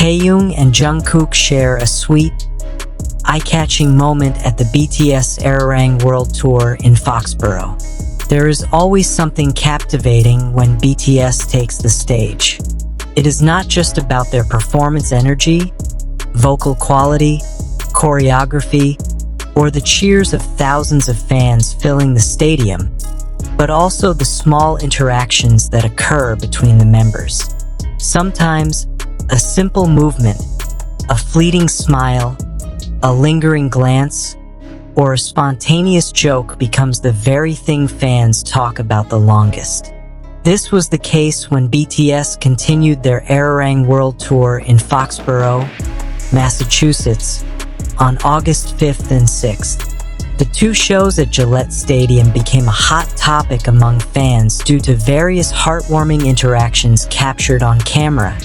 Taehyung and Jungkook share a sweet, eye-catching moment at the BTS Arirang World Tour in Foxborough. There is always something captivating when BTS takes the stage. It is not just about their performance energy, vocal quality, choreography, or the cheers of thousands of fans filling the stadium, but also the small interactions that occur between the members. Sometimes, a simple movement, a fleeting smile, a lingering glance, or a spontaneous joke becomes the very thing fans talk about the longest. This was the case when BTS continued their Arirang World Tour in Foxborough, Massachusetts, on August 5th and 6th. The two shows at Gillette Stadium became a hot topic among fans due to various heartwarming interactions captured on camera,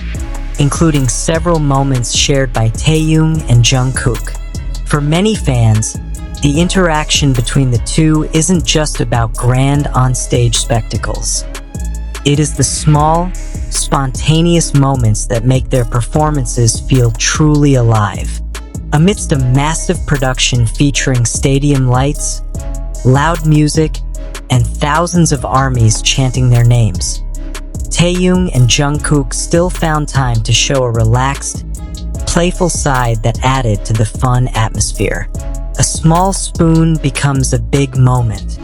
including several moments shared by Taehyung and Jungkook. For many fans, the interaction between the two isn't just about grand onstage spectacles. It is the small, spontaneous moments that make their performances feel truly alive. Amidst a massive production featuring stadium lights, loud music, and thousands of armies chanting their names, Taehyung and Jungkook still found time to show a relaxed, playful side that added to the fun atmosphere. A small spoon becomes a big moment.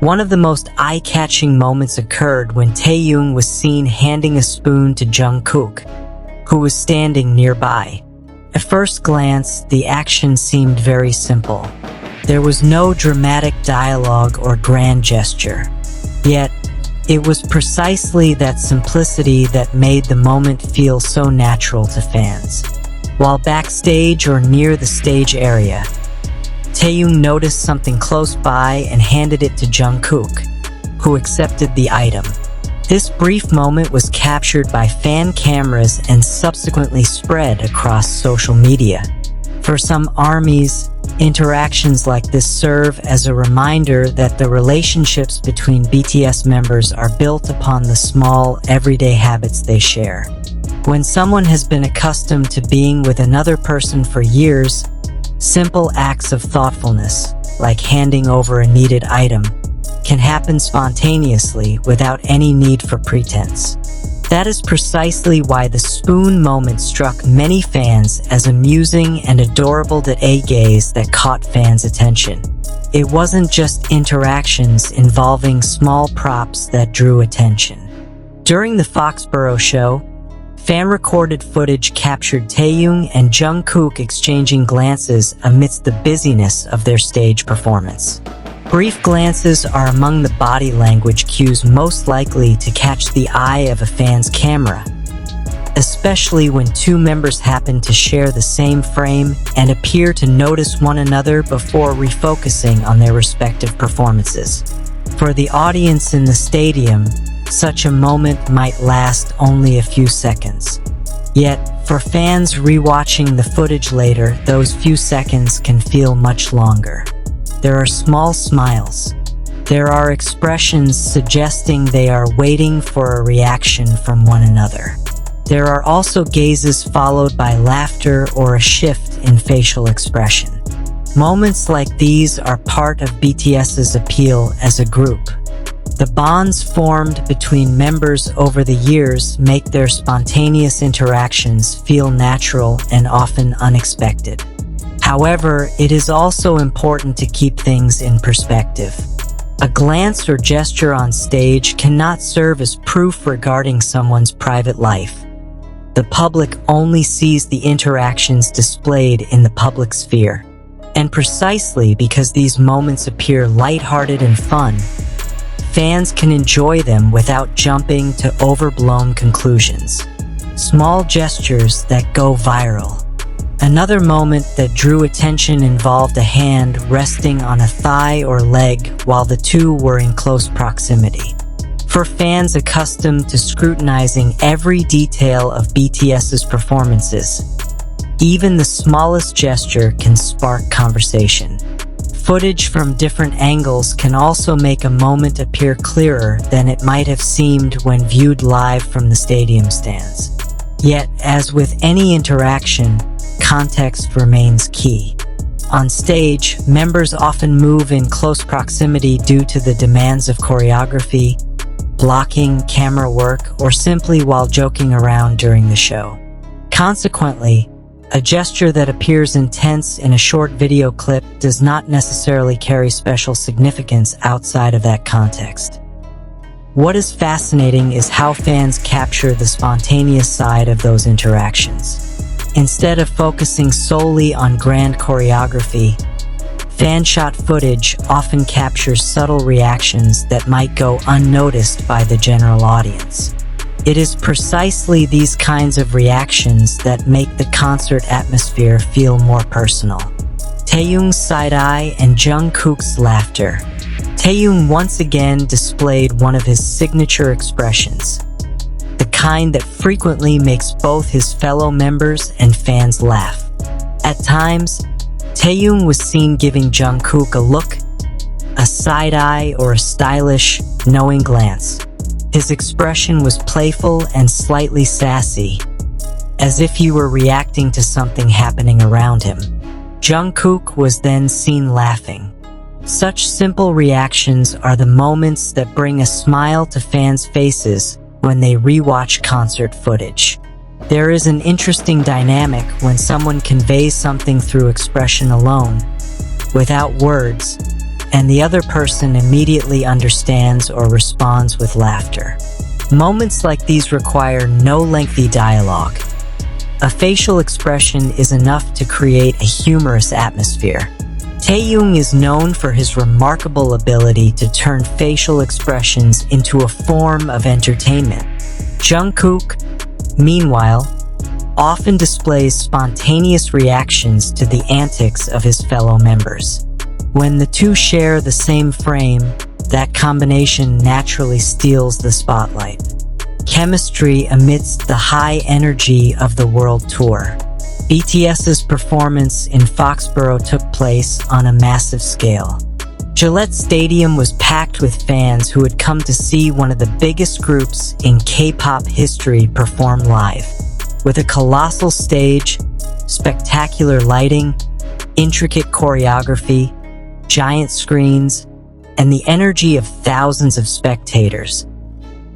One of the most eye-catching moments occurred when Taehyung was seen handing a spoon to Jungkook, who was standing nearby. At first glance, the action seemed very simple. There was no dramatic dialogue or grand gesture. Yet, it was precisely that simplicity that made the moment feel so natural to fans. While backstage or near the stage area, Taehyung noticed something close by and handed it to Jungkook, who accepted the item. This brief moment was captured by fan cameras and subsequently spread across social media. For some armies, interactions like this serve as a reminder that the relationships between BTS members are built upon the small, everyday habits they share. When someone has been accustomed to being with another person for years, simple acts of thoughtfulness, like handing over a needed item, can happen spontaneously without any need for pretense. That is precisely why the spoon moment struck many fans as amusing and adorable gaze that caught fans' attention. It wasn't just interactions involving small props that drew attention. During the Foxborough show, fan-recorded footage captured Taehyung and Jungkook exchanging glances amidst the busyness of their stage performance. Brief glances are among the body language cues most likely to catch the eye of a fan's camera, especially when two members happen to share the same frame and appear to notice one another before refocusing on their respective performances. For the audience in the stadium, such a moment might last only a few seconds. Yet, for fans rewatching the footage later, those few seconds can feel much longer. There are small smiles. There are expressions suggesting they are waiting for a reaction from one another. There are also gazes followed by laughter or a shift in facial expression. Moments like these are part of BTS's appeal as a group. The bonds formed between members over the years make their spontaneous interactions feel natural and often unexpected. However, it is also important to keep things in perspective. A glance or gesture on stage cannot serve as proof regarding someone's private life. The public only sees the interactions displayed in the public sphere. And precisely because these moments appear lighthearted and fun, fans can enjoy them without jumping to overblown conclusions. Small gestures that go viral. Another moment that drew attention involved a hand resting on a thigh or leg while the two were in close proximity. For fans accustomed to scrutinizing every detail of BTS's performances, even the smallest gesture can spark conversation. Footage from different angles can also make a moment appear clearer than it might have seemed when viewed live from the stadium stands. Yet, as with any interaction, context remains key. On stage, members often move in close proximity due to the demands of choreography, blocking, camera work, or simply while joking around during the show. Consequently, a gesture that appears intense in a short video clip does not necessarily carry special significance outside of that context. What is fascinating is how fans capture the spontaneous side of those interactions. Instead of focusing solely on grand choreography, fan-shot footage often captures subtle reactions that might go unnoticed by the general audience. It is precisely these kinds of reactions that make the concert atmosphere feel more personal. Taehyung's side-eye and Jungkook's laughter. Taehyung once again displayed one of his signature expressions, the kind that frequently makes both his fellow members and fans laugh. At times, Taehyung was seen giving Jungkook a look, a side-eye, or a stylish, knowing glance. His expression was playful and slightly sassy, as if he were reacting to something happening around him. Jungkook was then seen laughing. Such simple reactions are the moments that bring a smile to fans' faces when they rewatch concert footage. There is an interesting dynamic when someone conveys something through expression alone, without words, and the other person immediately understands or responds with laughter. Moments like these require no lengthy dialogue. A facial expression is enough to create a humorous atmosphere. Taehyung is known for his remarkable ability to turn facial expressions into a form of entertainment. Jungkook, meanwhile, often displays spontaneous reactions to the antics of his fellow members. When the two share the same frame, that combination naturally steals the spotlight. Chemistry amidst the high energy of the World Tour. BTS's performance in Foxborough took place on a massive scale. Gillette Stadium was packed with fans who had come to see one of the biggest groups in K-pop history perform live. With a colossal stage, spectacular lighting, intricate choreography, giant screens, and the energy of thousands of spectators,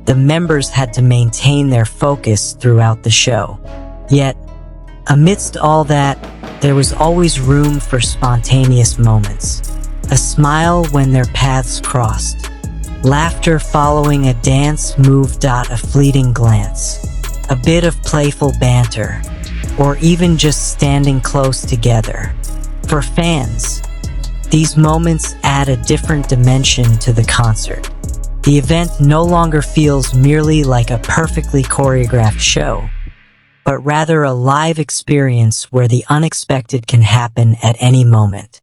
the members had to maintain their focus throughout the show. Yet, amidst all that, there was always room for spontaneous moments. A smile when their paths crossed. Laughter following a dance move. A fleeting glance. A bit of playful banter. Or even just standing close together. For fans, these moments add a different dimension to the concert. The event no longer feels merely like a perfectly choreographed show, but rather a live experience where the unexpected can happen at any moment.